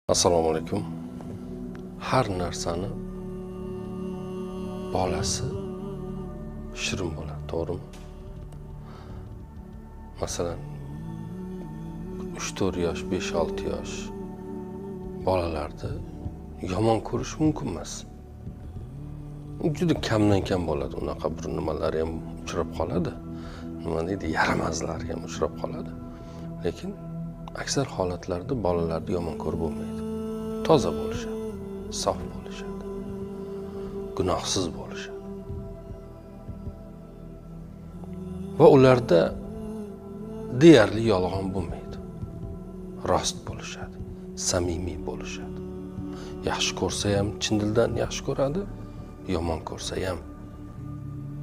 Assalomu alaykum. Har narsani bolasi shirin bo'ladi, to'g'rimi? Masalan, 3-4 yosh, 5-6 yosh bolalarni yomon ko'rish mumkin emas. Juda kamdan kam bo'ladi, unaqa bir nimalar ham uchrab qoladi. Nima deydi, yaramazlar ham uchrab qoladi. Lekin aksar holatlarda bolalarni yomon ko'rib bo'lmaydi. Toza bo'lishadi, sof bo'lishadi, gunohsiz bo'lishadi. Va ularda deyarli yolg'on bo'lmaydi. Rost bo'lishadi, samimiy bo'lishadi. Yaxshi ko'rsa ham chin dildan yaxshi ko'radi, yomon ko'rsa ham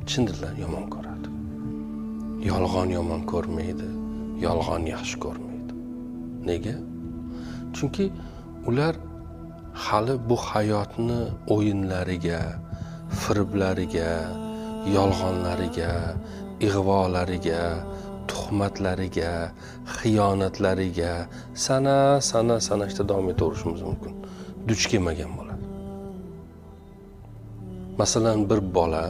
chin dildan yomon ko'radi. Yolg'on yomon ko'rmaydi, yolg'on yaxshi ko'rmaydi. Nega? Chunki ular hali bu hayotni o'yinlariga, firblariga, yolg'onlariga, ig'volariga, tuhmatlariga, xiyonatlariga sanashda davom etaverishimiz mumkin. Duch kelmagan bo'ladi. Masalan, bir bola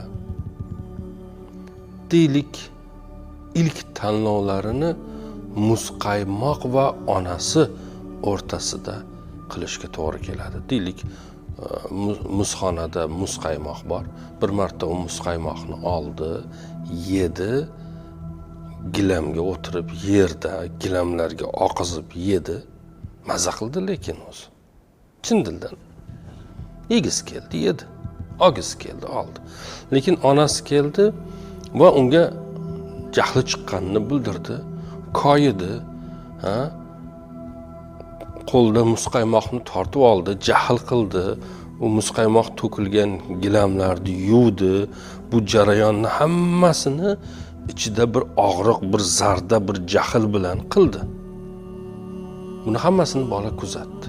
deylik ilk tanlovlarini muzqaymoq va onasi o'rtasida qilishga to'g'ri keladi. Deylik, muzxonada muzqaymoq bor. Bir marta u muzqaymoqni oldi, yedi, gilamga o'tirib yerda gilamlarga oqizib yedi. Maza qildi, lekin o'zi chin dildan yegisi keldi, yedi. Og'isi keldi, oldi. Lekin onasi keldi va unga jahli chiqqanini bildirdi, koyidi, qo'lda muzqaymoqni tortib oldi, jahl qildi, u muzqaymoq to'kilgan gilamlarni yuvdi. Bu jarayonni hammasini ichida bir og'riq, bir zarda, bir jahl bilan qildi. Buni hammasini bola kuzatdi.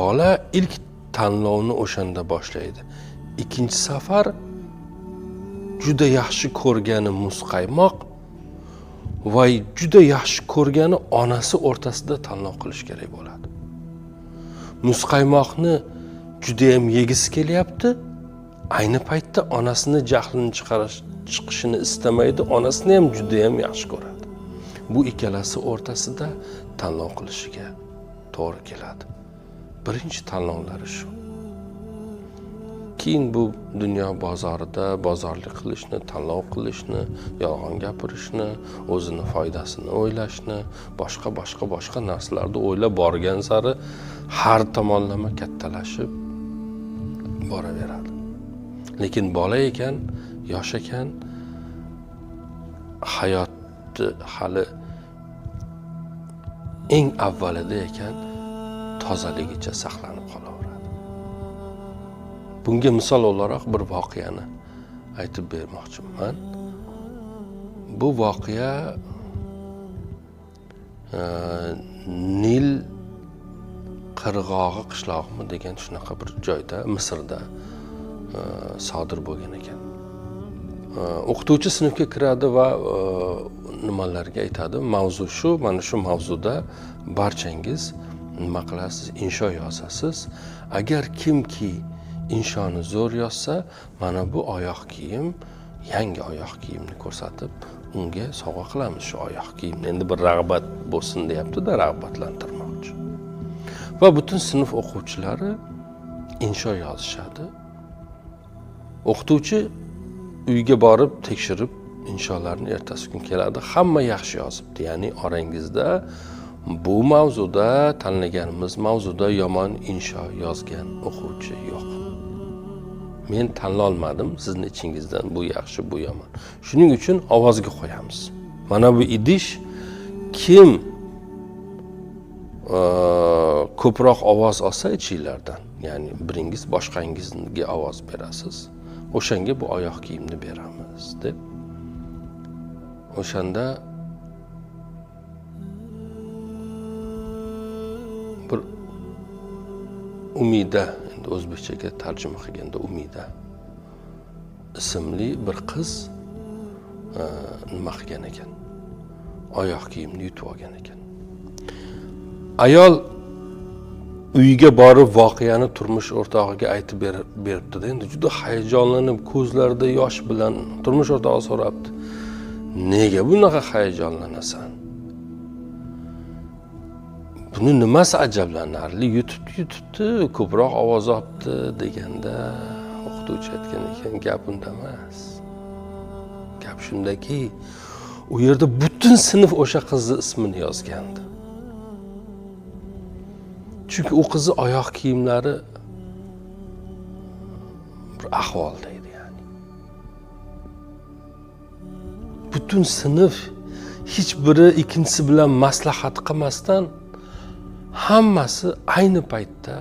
Bola ilk tanlovni o'shanda boshlaydi. Ikkinchi safar juda yaxshi ko'rgani muzqaymoq va juda yaxshi ko'rgani onasi o'rtasida tanlov qilish kerak bo'ladi. Muzqaymoqni juda ham yegisi kelyapti. Ayni paytda onasini jahlini chiqishini istamaydi, onasini ham juda ham yaxshi ko'radi. Bu ikkalasi o'rtasida tanlov qilishiga to'g'ri keladi. Birinchi tanlovlari shu. Keyin bu dunyo bozorida bozorlik qilishni, tanlov qilishni, yolg'on gapirishni, o'zini foydasini o'ylashni, boshqa narsalarni o'ylab borgan sari har tomonlama kattalashib boraveradi. Lekin bola ekan, yosh ekan, hayotni hali eng avvalida ekan, tozaligicha saqlanib qolaveradi. Bunga misol o'laroq bir voqeani aytib bermoqchiman. Bu voqea Nil qirg'og'i qishlog'imi degan shunaqa bir joyda, Misrda sodir bo'lgan ekan. O'qituvchi sinfga kiradi va nimalarga aytadi? Mavzu shu, mana shu mavzuda barchangiz nima qilasiz? Insho yozasiz. Agar kimki inshoni zo'r yozsa, mana bu oyoq kiyim, yangi oyoq kiyimni ko'rsatib, unga sovg'a qilamiz shu oyoq kiyimni. Endi bir rag'bat bo'lsin deyapti-da, rag'batlantirmoqchi. Va butun sinf o'quvchilari insho yozishadi. O'qituvchi uyga borib tekshirib, insholarni ertasi kun keladi. Hamma yaxshi yozibdi. Ya'ni orangizda bu mavzuda, tanlaganimiz mavzuda yomon insho yozgan o'quvchi yo'q. Men tanlolmadim, sizni ichingizdan bu yaxshi, bu yomon. Shuning uchun ovozga qo'yamiz. Mana bu idish kim ko'proq ovoz olsa ichinglardan, ya'ni biringiz boshqangizga ovoz berasiz, o'shanga bu oyoq kiyimni beramiz deb. O'shanda bir Umida, endi o'zbekchaga tarjima qilganda Umida ismli bir qiz nima qilgan ekan? Oyoq kiyimni yutib olgan ekan. Ayol uyga borib voqeani turmush o'rtog'iga aytib beribdi-da. Endi juda hayajonlanib, ko'zlarida yosh bilan turmush o'rtog'i so'rabdi. Nega bunaqa hayajonlanasan? Buni nimasi ajablanarli? Yutibdi, ko'proq ovoz olibdi deganda o'qituvchi aytgan ekan, gap unda emas. Gap shundaki, u yerda butun sinf o'sha qizning ismini yozgandi. Chunki u qizni oyoq kiyimlari bir ahvolda edi yani. Butun sinf hech biri ikkinchisi bilan maslahat qilmasdan hammasi ayni paytda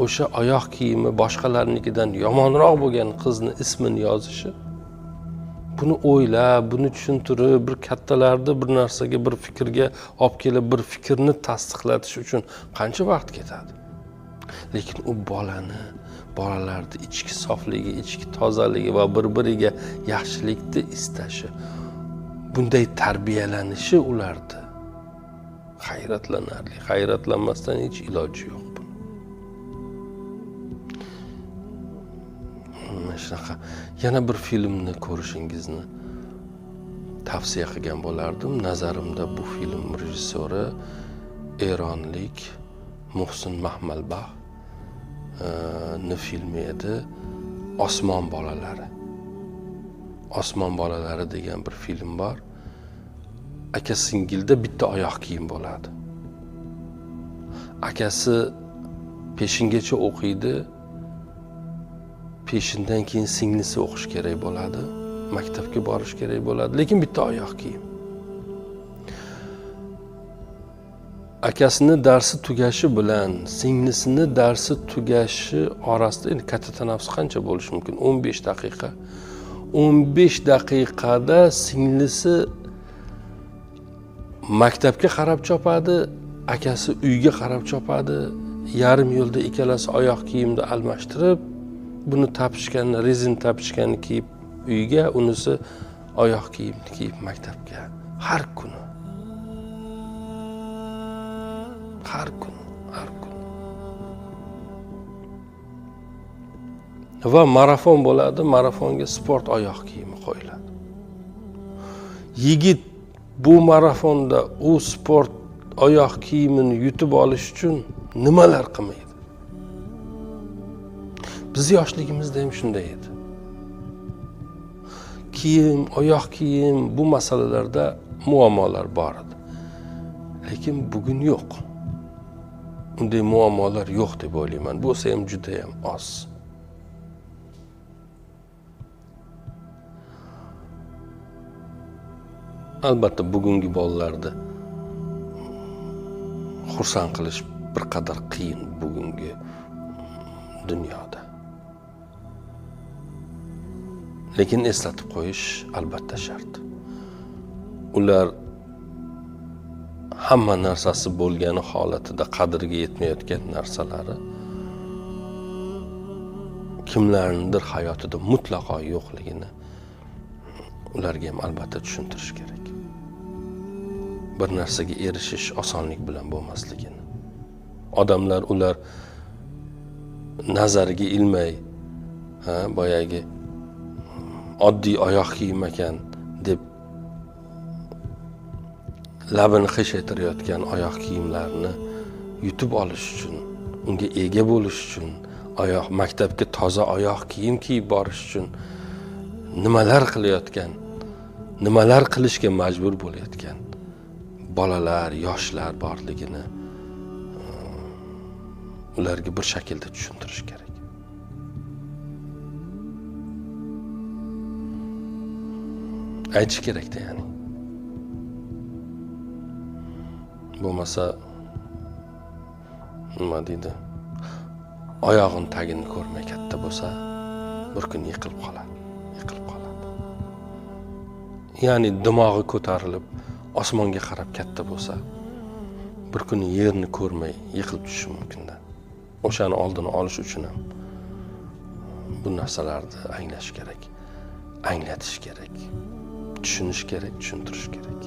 o'sha oyoq kiyimi boshqalarnikidan yomonroq bo'lgan qizni ismini yozishi, buni o'ylab, buni tushuntirib, bir kattalarni bir narsaga, bir fikrga olib kelib, bir fikrni tasdiqlatish uchun qancha vaqt ketadi. Lekin u bolalarni ichki sofligi, ichki tozaligi va bir-biriga yaxshilikni istashi, bunday tarbiyalanishi ularda hayratlanarli. Hayratlanmasdan hech iloji yo'q. Shunaqa yana bir filmni ko'rishingizni tavsiya qilgan bo'lardim. Nazarimda bu film rejissyori eronlik Muhsin Mahmalbah ni filmi edi. Osmon bolalari. Osmon bolalari degan bir film bor. Aka singilda bitta oyoq kiyim bo'ladi. Akasi peshingacha o'qiydi. Peshindan keyin singlisi o'qish kerak bo'ladi. Maktabga borish kerak bo'ladi, lekin bitta oyoq kiyim. Akasini darsi tugashi bilan singlisini darsi tugashi orasida endi katta tanaffus qancha bo'lishi mumkin? 15 daqiqa. 15 daqiqada singlisi maktabga qarab chopadi, akasi uyga qarab chopadi. Yarim yo'lda ikkalasi oyoq kiyimni almashtirib, buni tapishganni, rezin tapishganni kiyib uyga, unisi oyoq kiyimni kiyib maktabga. Har kuni. Va marafon bo'ladi, marafonga sport oyoq kiyimi qo'yiladi. Yigit bu marafonda u sport oyoq kiyimini yutib olish uchun nimalar qilmaydi? Biz yoshligimizda ham shunday edi. Kiyim, oyoq kiyim bu masalalarda muammolar bor edi. Lekin bugun yo'q. Unday muammolar yo'q deb o'ylayman. Bo'lsa ham juda ham oz. Albatta bugungi bolalarni xursand qilish bir qadar qiyin bugungi dunyoda. Lekin eslatib qo'yish albatta shart. Ular hamma narsasi bo'lgani holatida qadriga yetmayotgan narsalari kimlarnidir hayotida mutlaqo yo'qligini ularga ham albatta tushuntirish kerak. Bir narsaga erishish osonlik bilan bo'lmasligini. Odamlar ular nazariga ilmay, boyagi oddiy oyoq kiyim ekan deb labini qiyshaytirayotgan oyoq kiyimlarni yutib olish uchun, unga ega bo'lish uchun, maktabga toza oyoq kiyim kiyib borish uchun nimalar qilayotgan, nimalar qilishga majbur bo'layotgan bolalar, yoshlar borligini ularga bir shaklda tushuntirish kerak. Aytish kerak-da ya'ni. Bo'lmasa nima deydi? Oyog'in tagini ko'rmay katta bo'lsa, bir kun yiqilib qoladi. Ya'ni dimog'i ko'tarilib osmonga qarab katta bo'lsa, bir kun yerni ko'rmay yiqilib tushishi mumkin-da. O'shani oldini olish uchun ham bu narsalarni anglash kerak, anglatish kerak, tushunish kerak, tushuntirish kerak.